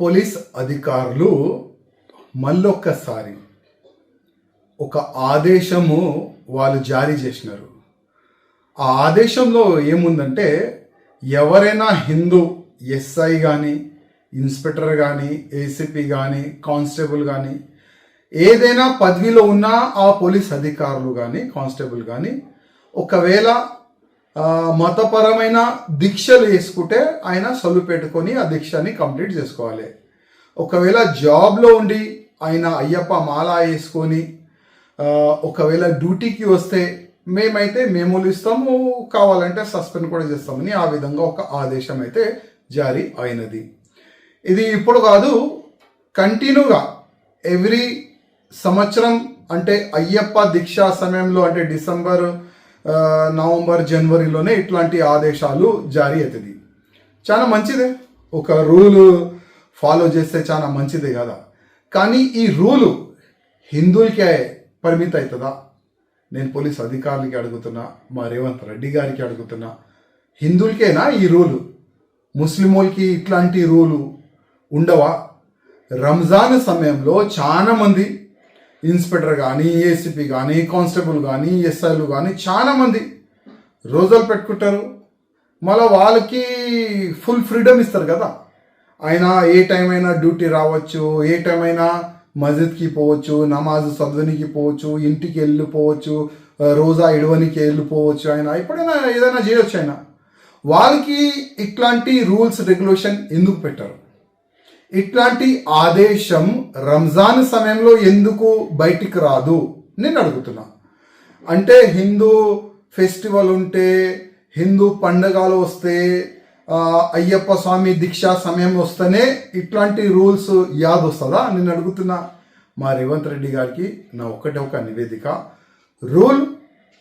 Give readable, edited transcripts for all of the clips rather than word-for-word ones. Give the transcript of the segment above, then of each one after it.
Police అధికారులు మళ్ళొక్కసారి ఒక ఆదేశము వాళ్ళు జారీ చేసినారు. ఆ ఆదేశంలో ఏముందంటే, ఎవరైనా హిందూ ఎస్ఐ కానీ, ఇన్స్పెక్టర్ కానీ, ఏసీపీ కానీ, కానిస్టేబుల్ కానీ, ఏదైనా పదవిలో ఉన్న ఆ పోలీస్ అధికారులు కానీ, కానిస్టేబుల్ కానీ, ఒకవేళ మతపరమైన దీక్షలు వేసుకుంటే ఆయన సొల్లు పెట్టుకొని ఆ దీక్షని కంప్లీట్ చేసుకోవాలి. ఒకవేళ జాబ్లో ఉండి ఆయన అయ్యప్ప మాల వేసుకొని ఒకవేళ డ్యూటీకి వస్తే మేమైతే మెమోలు ఇస్తాము, కావాలంటే సస్పెండ్ కూడా చేస్తామని ఆ విధంగా ఒక ఆదేశం అయితే జారీ అయినది. ఇది ఇప్పుడు కాదు, కంటిన్యూగా ఎవ్రీ సంవత్సరం అంటే అయ్యప్ప దీక్షా సమయంలో అంటే డిసెంబర్, నవంబర్, జనవరిలోనే ఇట్లాంటి ఆదేశాలు జారీ అవుతుంది. చాలా మంచిదే, ఒక రూల్ ఫాలో చేస్తే చాలా మంచిదే కదా. కానీ ఈ రూలు హిందువులకే పరిమితి అవుతుందా? నేను పోలీస్ అధికారులకి అడుగుతున్నా, మా రేవంత్ రెడ్డి గారికి అడుగుతున్నా, హిందువులకేనా ఈ రూలు? ముస్లింలకి ఇట్లాంటి రూలు ఉండవా? రంజాన్ సమయంలో చాలా మంది ఇన్స్పెక్టర్ కానీ, ఏసీపీ కానీ, కానిస్టేబుల్ కానీ, ఎస్ఐలు కానీ చాలామంది రోజులు పెట్టుకుంటారు. మళ్ళీ వాళ్ళకి ఫుల్ ఫ్రీడమ్ ఇస్తారు కదా. ఆయన ఏ టైం అయినా డ్యూటీ రావచ్చు, ఏ టైం అయినా మస్జిద్కి పోవచ్చు, నమాజ్ చదవనికి పోవచ్చు, ఇంటికి వెళ్ళిపోవచ్చు, రోజా ఇడవనికి వెళ్ళిపోవచ్చు, ఆయన ఎప్పుడైనా ఏదైనా చేయొచ్చు. ఆయన వాళ్ళకి ఇట్లాంటి రూల్స్ రెగ్యులేషన్ ఎందుకు పెట్టారు? ఇట్లాంటి ఆదేశం రంజాన్ సమయంలో ఎందుకు బయటికి రాదు నేను అడుగుతున్నా. అంటే హిందూ ఫెస్టివల్ ఉంటే, హిందూ పండుగలు వస్తే, అయ్యప్ప స్వామి దీక్షా సమయం వస్తేనే ఇట్లాంటి రూల్స్ యాద్ వస్తుందా నేను అడుగుతున్నా. మా రేవంత్ రెడ్డి గారికి నా ఒకటే ఒక నివేదిక, రూల్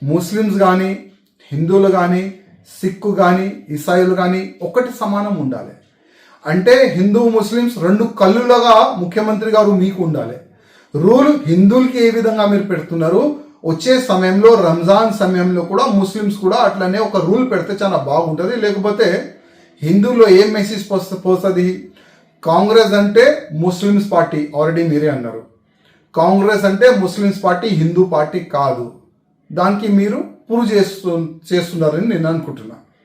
ముస్లిమ్స్ కానీ, హిందువులు కానీ, సిక్కు కానీ, ఇసాయిలు కానీ ఒకటి సమానం ఉండాలి. అంటే హిందూ ముస్లిమ్స్ రెండు కళ్ళులుగా ముఖ్యమంత్రి గారు మీకు ఉండాలి. రూల్ హిందువులకి ఏ విధంగా మీరు పెడుతున్నారు, వచ్చే సమయంలో రంజాన్ సమయంలో కూడా ముస్లిమ్స్ కూడా అట్లనే ఒక రూల్ పెడితే చాలా బాగుంటుంది. లేకపోతే హిందువుల్లో ఏం మెసేజ్ పోస్తుంది? కాంగ్రెస్ అంటే ముస్లిమ్స్ పార్టీ, ఆల్రెడీ మీరే అన్నారు. కాంగ్రెస్ అంటే ముస్లిమ్స్ పార్టీ, హిందూ పార్టీ కాదు. దానికి మీరు ప్రూవ్ చేస్తున్నారని నేను అనుకుంటున్నా.